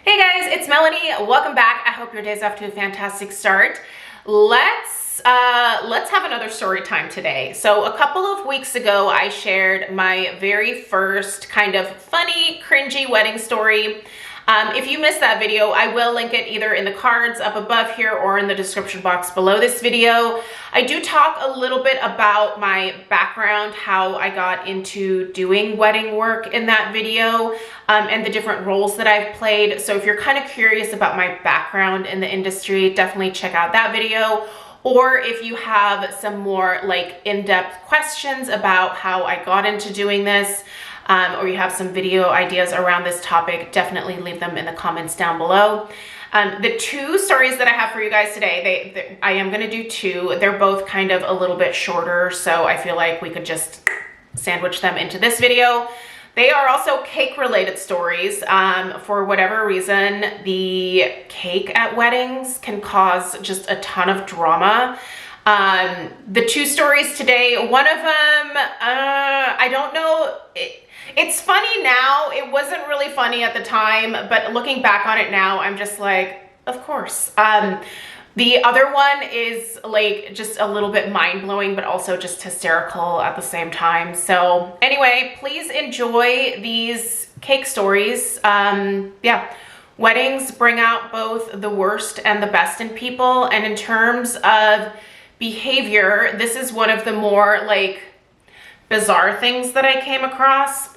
Hey guys, it's Melanie. Welcome back. I hope your day's off to a fantastic start. Let's have another story time today. So a couple of weeks ago, I shared my very first kind of funny, cringy wedding story. If you missed that video, I will link it either in the cards up above here or in the description box below this video. I do talk a little bit about my background, how I got into doing wedding work in that video, and the different roles that I've played. So if you're kind of curious about my background in the industry, definitely check out that video. Or if you have some more like in-depth questions about how I got into doing this, or you have some video ideas around this topic, definitely leave them in the comments down below. The two stories that I have for you guys today, I am going to do two. They're both kind of a little bit shorter, so I feel like we could just sandwich them into this video. They are also cake-related stories. For whatever reason, the cake at weddings can cause just a ton of drama. The two stories today, one of them, I don't know, it's funny now. It wasn't really funny at the time, but looking back on it now, I'm just like, of course. The other one is like just a little bit mind-blowing, but also just hysterical at the same time. So anyway, please enjoy these cake stories. Yeah, weddings bring out both the worst and the best in people. And in terms of behavior, this is one of the more like bizarre things that I came across.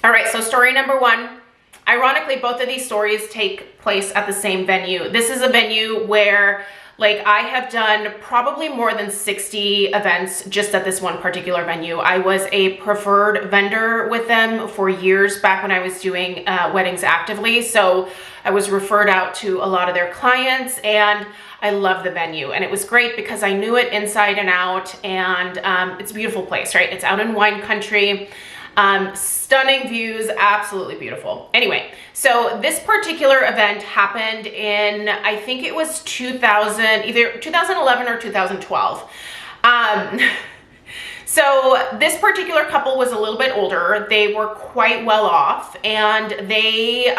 All right, so story number one. Ironically, both of these stories take place at the same venue. This is a venue where like I have done probably more than 60 events just at this one particular venue. I was a preferred vendor with them for years back when I was doing weddings actively. So I was referred out to a lot of their clients, and I love the venue. And it was great because I knew it inside and out, and it's a beautiful place, right? It's out in wine country. Stunning views, absolutely beautiful. Anyway, so this particular event happened in, I think it was either 2011 or 2012. So this particular couple was a little bit older. They were quite well off, and they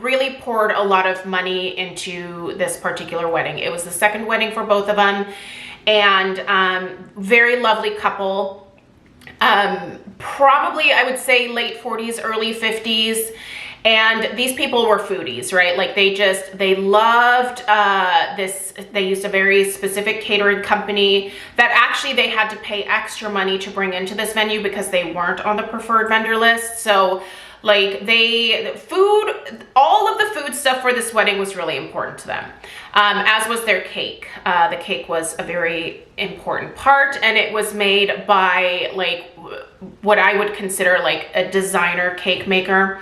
really poured a lot of money into this particular wedding. It was the second wedding for both of them, and very lovely couple. Probably I would say late 40s, early 50s. And these people were foodies, right? Like they loved this. They used a very specific catering company that actually they had to pay extra money to bring into this venue because they weren't on the preferred vendor list. So like all of the food stuff for this wedding was really important to them, as was their cake. The cake was a very important part, and it was made by like what I would consider like a designer cake maker.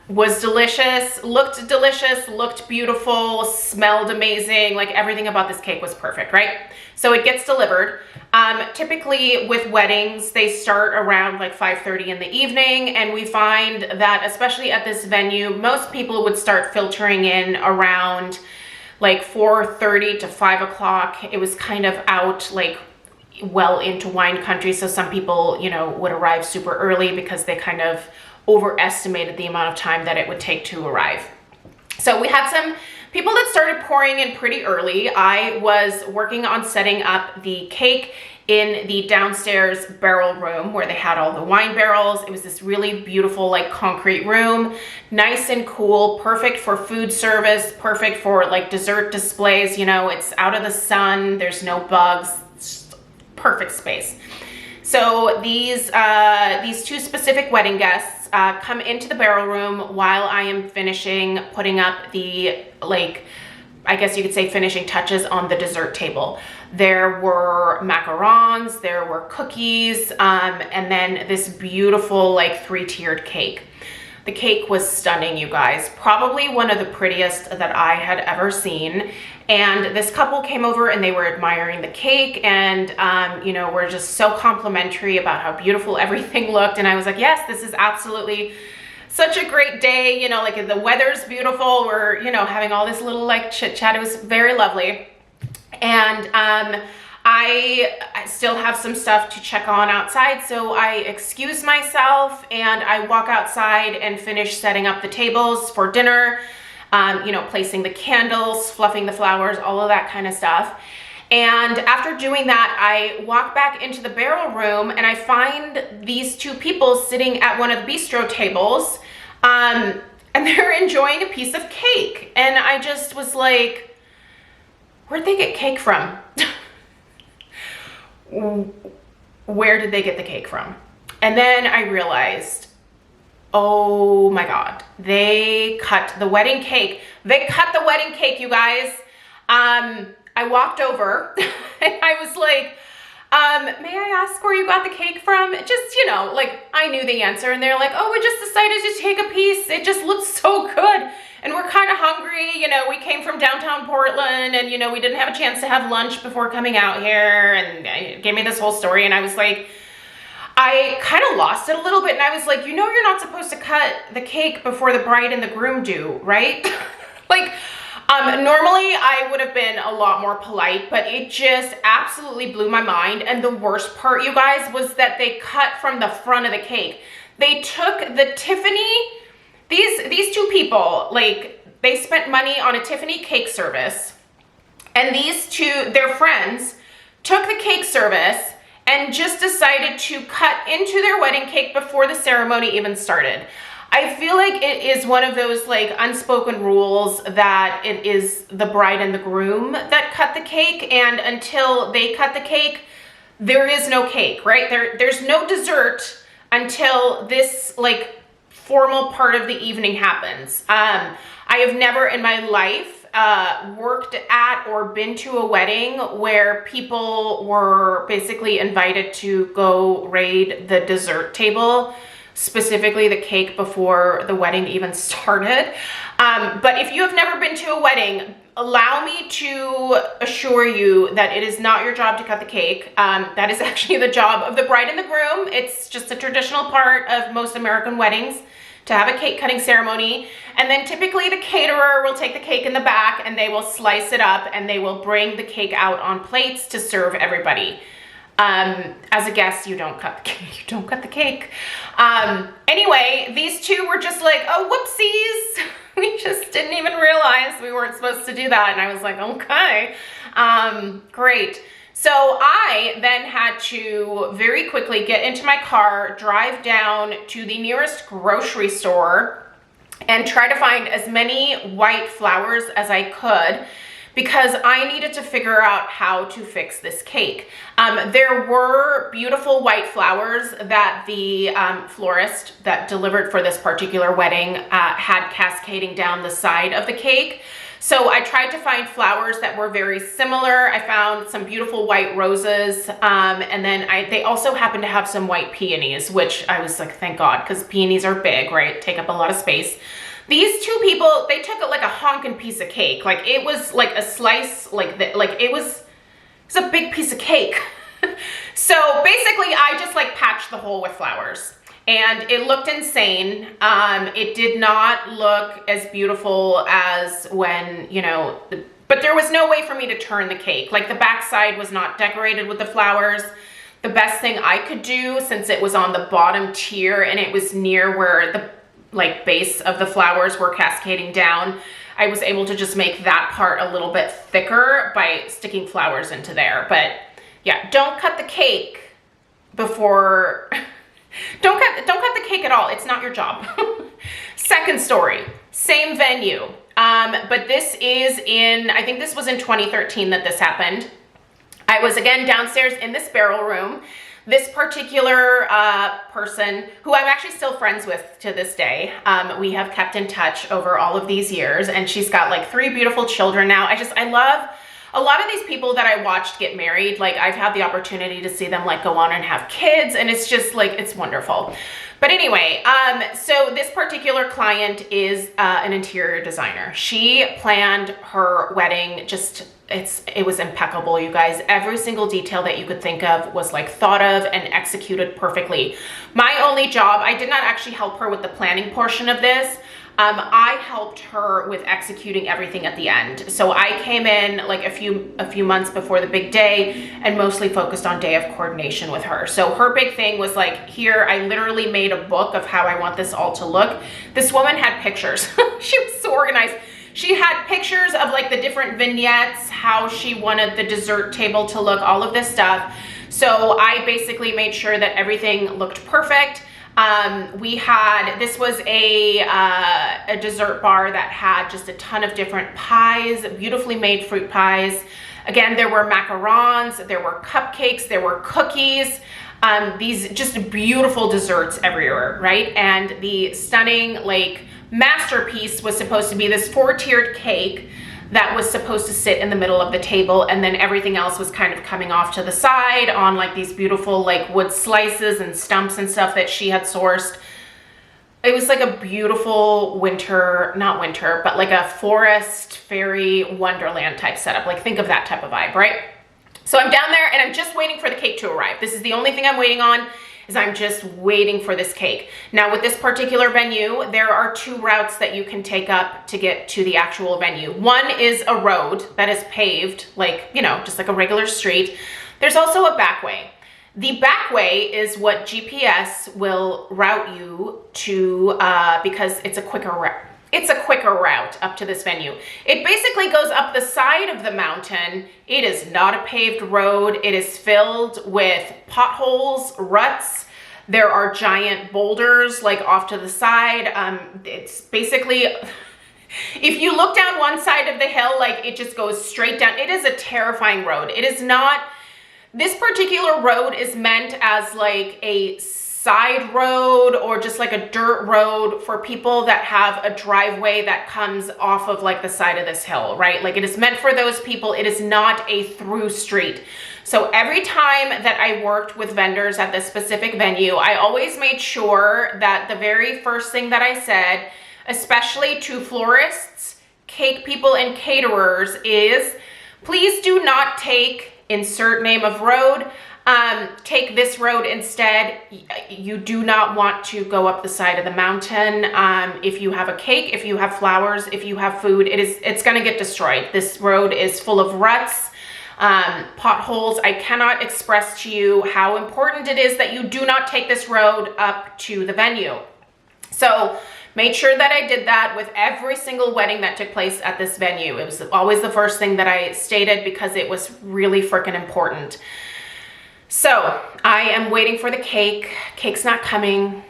Was delicious, looked beautiful, smelled amazing. Like everything about this cake was perfect, right? So it gets delivered. Typically with weddings, they start around like 5:30 in the evening. And we find that especially at this venue, most people would start filtering in around like 4:30 to 5 o'clock. It was kind of out like well into wine country. So some people, you know, would arrive super early because they kind of overestimated the amount of time that it would take to arrive. So we had some people that started pouring in pretty early. I was working on setting up the cake in the downstairs barrel room where they had all the wine barrels. It was this really beautiful like concrete room, nice and cool, perfect for food service, perfect for like dessert displays. You know, it's out of the sun, there's no bugs, perfect space. So these two specific wedding guests come into the barrel room while I am putting up the, like, I guess you could say finishing touches on the dessert table. There were macarons, there were cookies, and then this beautiful like 3-tiered cake. The cake was stunning, you guys. Probably one of the prettiest that I had ever seen. And this couple came over and they were admiring the cake, and you know, were just so complimentary about how beautiful everything looked. And I was like, yes, this is absolutely such a great day. You know, like the weather's beautiful. We're, you know, having all this little like chit chat. It was very lovely. And I still have some stuff to check on outside, so I excuse myself and I walk outside and finish setting up the tables for dinner, you know, placing the candles, fluffing the flowers, all of that kind of stuff. And after doing that, I walk back into the barrel room and I find these two people sitting at one of the bistro tables, and they're enjoying a piece of cake. And I just was like, where'd they get cake from? Where did they get the cake from? And then I realized, oh my God, they cut the wedding cake. They cut the wedding cake, you guys. I walked over and I was like, may I ask where you got the cake from? Just, you know, like I knew the answer, and they're like, oh, we just decided to take a piece. It just looks so good. And we're kind of hungry. You know, we came from downtown Portland and, you know, we didn't have a chance to have lunch before coming out here. And it gave me this whole story. And I was like, I kind of lost it a little bit. And I was like, you know, you're not supposed to cut the cake before the bride and the groom do, right? Like, normally I would have been a lot more polite, but it just absolutely blew my mind. And the worst part, you guys, was that they cut from the front of the cake. They took the Tiffany, these two people, like, they spent money on a Tiffany cake service, and these two, their friends, took the cake service and just decided to cut into their wedding cake before the ceremony even started. I feel like it is one of those like unspoken rules that it is the bride and the groom that cut the cake, and until they cut the cake, there is no cake, right? There's no dessert until this like formal part of the evening happens. I have never in my life worked at or been to a wedding where people were basically invited to go raid the dessert table, specifically the cake, before the wedding even started. But if you have never been to a wedding, allow me to assure you that it is not your job to cut the cake. That is actually the job of the bride and the groom. It's just a traditional part of most American weddings to have a cake cutting ceremony. And then typically the caterer will take the cake in the back and they will slice it up and they will bring the cake out on plates to serve everybody. As a guest, you don't cut the cake. You don't cut the cake. Anyway, these two were just like, oh, whoopsies. We just didn't even realize we weren't supposed to do that. And I was like, okay, great. So I then had to very quickly get into my car, drive down to the nearest grocery store, and try to find as many white flowers as I could, because I needed to figure out how to fix this cake. There were beautiful white flowers that the florist that delivered for this particular wedding had cascading down the side of the cake. So I tried to find flowers that were very similar. I found some beautiful white roses, and then they also happened to have some white peonies, which I was like, thank God, because peonies are big, right? Take up a lot of space. These two people, they took like a honkin' piece of cake. Like it was like a slice, it was a big piece of cake. So basically I just like patched the hole with flowers, and it looked insane. It did not look as beautiful as when, you know, but there was no way for me to turn the cake. Like the backside was not decorated with the flowers. The best thing I could do, since it was on the bottom tier and it was near where the like base of the flowers were cascading down, I was able to just make that part a little bit thicker by sticking flowers into there. But yeah, don't cut the cake before, don't cut the cake at all. It's not your job. Second story, same venue. But this is I think this was in 2013 that this happened. I was again downstairs in this barrel room. This particular person, who I'm actually still friends with to this day, we have kept in touch over all of these years, and she's got like 3 beautiful children now. I love a lot of these people that I watched get married. Like I've had the opportunity to see them like go on and have kids, and it's just like, it's wonderful. But anyway, so this particular client is an interior designer. She planned her wedding it was impeccable, you guys. Every single detail that you could think of was like thought of and executed perfectly. My only job, I did not actually help her with the planning portion of this. I helped her with executing everything at the end. So I came in like a few months before the big day and mostly focused on day of coordination with her. So her big thing was like, here, I literally made a book of how I want this all to look. This woman had pictures. She was so organized. She had pictures of like the different vignettes, how she wanted the dessert table to look, all of this stuff. So I basically made sure that everything looked perfect. This was a dessert bar that had just a ton of different pies, beautifully made fruit pies. Again, there were macarons, there were cupcakes, there were cookies, these just beautiful desserts everywhere, right? And the stunning like masterpiece was supposed to be this 4-tiered cake that was supposed to sit in the middle of the table, and then everything else was kind of coming off to the side on like these beautiful like wood slices and stumps and stuff that she had sourced. It was like a beautiful not winter, but like a forest fairy wonderland type setup. Like think of that type of vibe, right? So I'm down there and I'm just waiting for the cake to arrive. This is the only thing I'm waiting on, is I'm just waiting for this cake. Now with this particular venue, there are 2 routes that you can take up to get to the actual venue. One is a road that is paved, like, you know, just like a regular street. There's also a back way. The back way is what GPS will route you to because it's a quicker route. It's a quicker route up to this venue. It basically goes up the side of the mountain. It is not a paved road. It is filled with potholes, ruts. There are giant boulders like off to the side. It's basically, if you look down one side of the hill, like it just goes straight down. It is a terrifying road. It is not, this particular road is meant as like a side road or just like a dirt road for people that have a driveway that comes off of like the side of this hill, right? Like it is meant for those people. It is not a through street. So every time that I worked with vendors at this specific venue, I always made sure that the very first thing that I said, especially to florists, cake people, and caterers, is please do not take insert name of road. Take this road instead. You do not want to go up the side of the mountain. If you have a cake, if you have flowers, if you have food, it's going to get destroyed. This road is full of ruts, potholes. I cannot express to you how important it is that you do not take this road up to the venue. So made sure that I did that with every single wedding that took place at this venue. It was always the first thing that I stated because it was really freaking important. So I am waiting for the cake. Cake's not coming,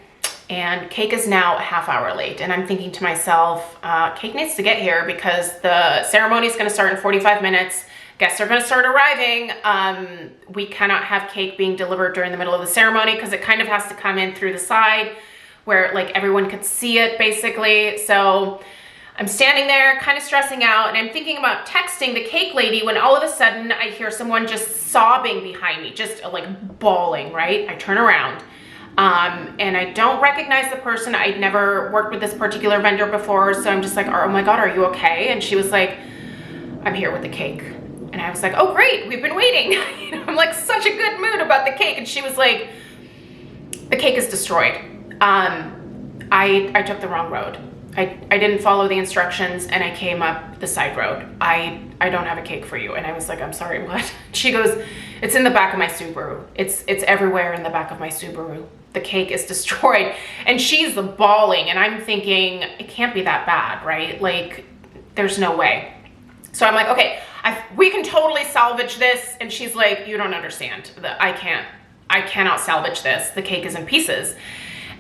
and cake is now a half hour late. And I'm thinking to myself, cake needs to get here because the ceremony is going to start in 45 minutes. Guests are going to start arriving. We cannot have cake being delivered during the middle of the ceremony because it kind of has to come in through the side where like everyone could see it basically. So I'm standing there kind of stressing out, and I'm thinking about texting the cake lady when all of a sudden I hear someone just sobbing behind me, just like bawling, right? I turn around and I don't recognize the person. I'd never worked with this particular vendor before, so I'm just like, oh my God, are you okay? And she was like, I'm here with the cake. And I was like, oh great, we've been waiting. You know, I'm like such a good mood about the cake. And she was like, the cake is destroyed. I took the wrong road. I didn't follow the instructions and I came up the side road. I don't have a cake for you. And I was like, I'm sorry, what? She goes, it's in the back of my Subaru. It's everywhere in the back of my Subaru. The cake is destroyed. And she's bawling, and I'm thinking, it can't be that bad, right? Like, there's no way. So I'm like, okay, we can totally salvage this. And she's like, you don't understand. I cannot salvage this. The cake is in pieces.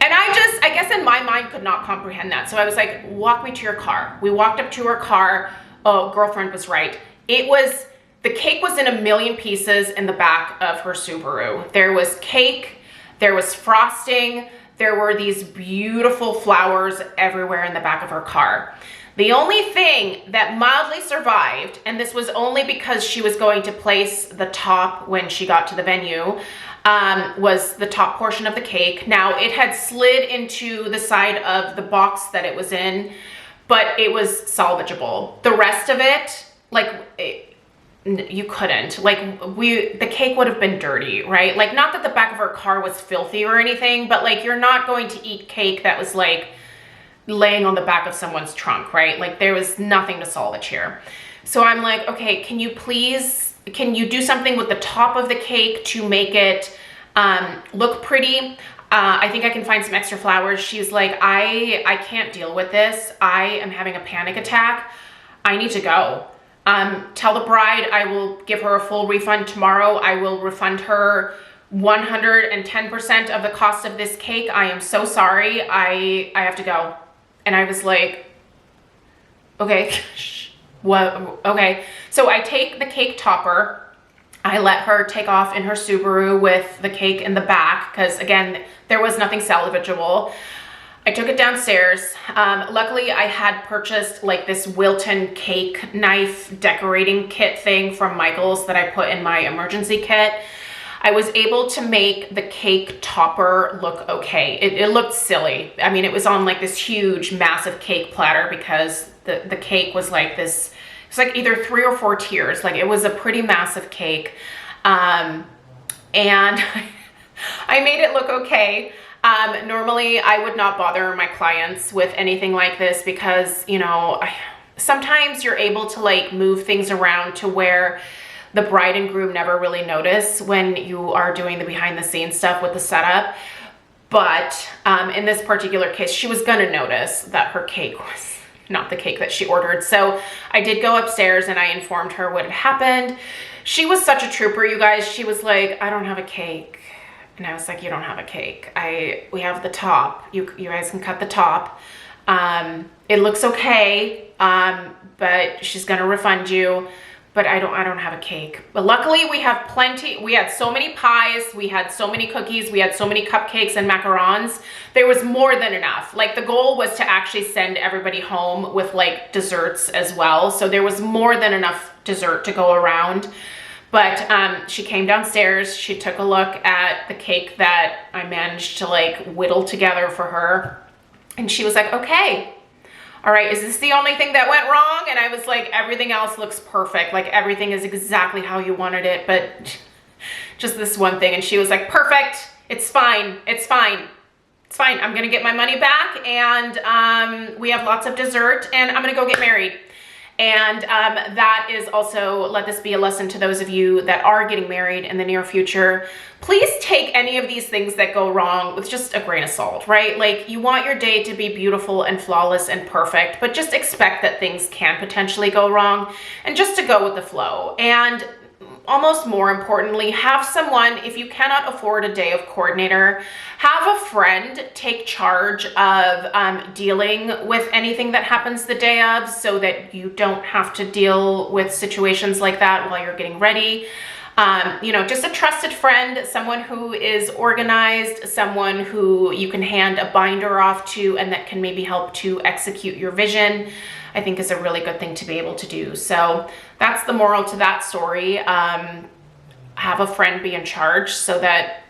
And I guess in my mind could not comprehend that. So I was like, walk me to your car. We walked up to her car. Oh, girlfriend was right. The cake was in a million pieces in the back of her Subaru. There was cake, there was frosting, there were these beautiful flowers everywhere in the back of her car. The only thing that mildly survived, and this was only because she was going to place the top when she got to the venue, was the top portion of the cake. Now it had slid into the side of the box that it was in, but it was salvageable. The rest of it, you couldn't. The cake would have been dirty, right? Like, not that the back of her car was filthy or anything, but like, you're not going to eat cake that was like laying on the back of someone's trunk, right? Like there was nothing to salvage here. So I'm like, okay, can you do something with the top of the cake to make it look pretty? I think I can find some extra flowers. She's like, I can't deal with this. I am having a panic attack. I need to go. Tell the bride I will give her a full refund tomorrow. I will refund her 110% of the cost of this cake. I am so sorry. I have to go. And I was like, okay, what? Okay. So I take the cake topper. I let her take off in her Subaru with the cake in the back because, again, there was nothing salvageable. I took it downstairs. Luckily, I had purchased like this Wilton cake knife decorating kit thing from Michael's that I put in my emergency kit. I was able to make the cake topper look okay. It looked silly. I mean, it was on like this huge, massive cake platter because the cake was like this, it's like either 3 or 4 tiers. Like it was a pretty massive cake. And I made it look okay. Normally I would not bother my clients with anything like this because, you know, sometimes you're able to like move things around to where the bride and groom never really notice when you are doing the behind the scenes stuff with the setup. But in this particular case, she was gonna notice that her cake was not the cake that she ordered. So I did go upstairs and I informed her what had happened. She was such a trooper, you guys. She was like, I don't have a cake. And I was like, you don't have a cake. We have the top. You guys can cut the top. It looks okay, but she's gonna refund you. But I don't have a cake. But luckily we have plenty. We had so many pies, we had so many cookies, we had so many cupcakes and macarons. There was more than enough. Like the goal was to actually send everybody home with like desserts as well. So there was more than enough dessert to go around. But she came downstairs, she took a look at the cake that I managed to like whittle together for her. And she was like, okay. All right, is this the only thing that went wrong? And I was like, everything else looks perfect. Like everything is exactly how you wanted it, but just this one thing. And she was like, perfect, it's fine, it's fine. It's fine, I'm gonna get my money back and we have lots of dessert and I'm gonna go get married. And that is also, let this be a lesson to those of you that are getting married in the near future. Please take any of these things that go wrong with just a grain of salt, right? Like you want your day to be beautiful and flawless and perfect, but just expect that things can potentially go wrong and just to go with the flow. And almost more importantly, have someone, if you cannot afford a day of coordinator, have a friend take charge of dealing with anything that happens the day of so that you don't have to deal with situations like that while you're getting ready. You know, just a trusted friend, someone who is organized, someone who you can hand a binder off to and that can maybe help to execute your vision, I think is a really good thing to be able to do. So that's the moral to that story. Have a friend be in charge so that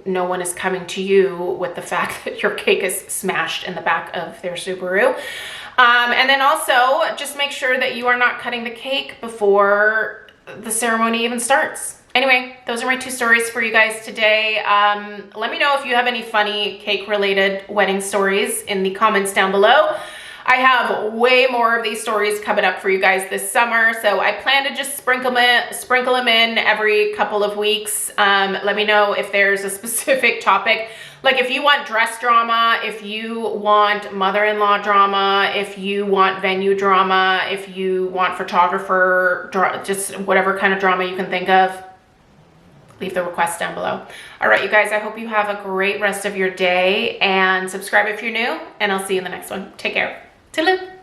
no one is coming to you with the fact that your cake is smashed in the back of their Subaru. And then also just make sure that you are not cutting the cake before the ceremony even starts. Anyway, those are my 2 stories for you guys today. Let me know if you have any funny cake related wedding stories in the comments down below. I have way more of these stories coming up for you guys this summer, so I plan to just sprinkle them in every couple of weeks. Let me know if there's a specific topic. Like if you want dress drama, if you want mother-in-law drama, if you want venue drama, if you want photographer, just whatever kind of drama you can think of, leave the request down below. All right, you guys, I hope you have a great rest of your day and subscribe if you're new, and I'll see you in the next one. Take care. Toodaloo.